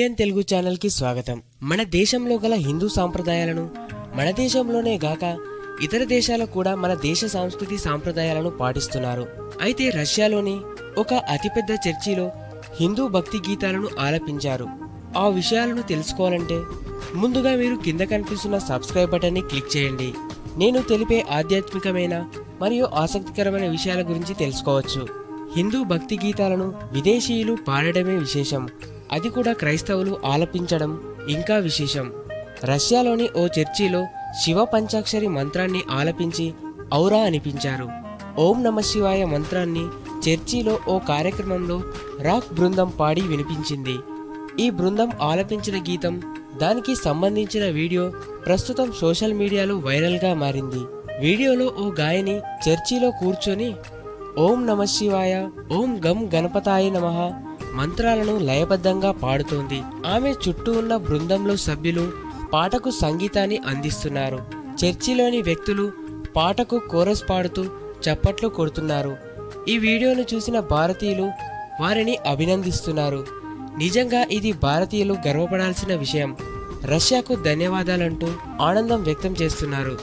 Indian Telugu channel కి స్వాగతం। మన దేశంలో గల హిందూ సాంప్రదాయాలను మన దేశంలోనే గాక ఇతర దేశాలకు కూడా మన దేశ సంస్కృతి సాంప్రదాయాలను పాటిస్తున్నారు। అయితే రష్యాలోని ఒక అతిపెద్ద చర్చిలో హిందూ భక్తి గీతాలను ఆలపించారు। ఆ విషయాలను తెలుసుకోవాలంటే ముందుగా మీరు కింద కనిపిస్తున్న సబ్స్క్రైబ్ బటన్ ని క్లిక్ చేయండి। నేను తెలిపే ఆధ్యాత్మికమైన మరియు ఆసక్తికరమైన విషయాల గురించి తెలుసుకోవచ్చు। హిందూ భక్తి గీతాలను విదేశీయులు పాడడమే విశేషం, అది కూడా క్రైస్తవులు ఆలపించడం ఇంకా విశేషం। రష్యాలోని ఓ చర్చిలో శివ పంచాక్షరి మంత్రాన్ని ఆలపించి ఔరా అనిపించారు। ఓం నమ శివాయ మంత్రాన్ని చర్చిలో ఓ కార్యక్రమంలో రాక్ బృందం పాడి వినిపించింది। ఈ బృందం ఆలపించిన గీతం, దానికి సంబంధించిన వీడియో ప్రస్తుతం సోషల్ మీడియాలో వైరల్గా మారింది। వీడియోలో ఓ గాయని చర్చిలో కూర్చొని ఓం నమ శివాయ, ఓం గం గణపతాయ నమః మంత్రాలను లయబద్ధంగా పాడుతోంది। ఆమె చుట్టూ ఉన్న బృందంలో సభ్యులు పాటకు సంగీతాన్ని అందిస్తున్నారు। చర్చిలోని వ్యక్తులు పాటకు కోరస్ పాడుతూ చప్పట్లు కొడుతున్నారు। ఈ వీడియోను చూసిన భారతీయులు వారిని అభినందిస్తున్నారు। నిజంగా ఇది భారతీయులు గర్వపడాల్సిన విషయం। రష్యాకు ధన్యవాదాలంటూ ఆనందం వ్యక్తం చేస్తున్నారు।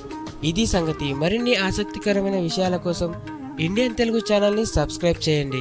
ఇది సంగతి। మరిన్ని ఆసక్తికరమైన విషయాల కోసం ఇండియన్ తెలుగు ఛానల్ని సబ్స్క్రైబ్ చేయండి।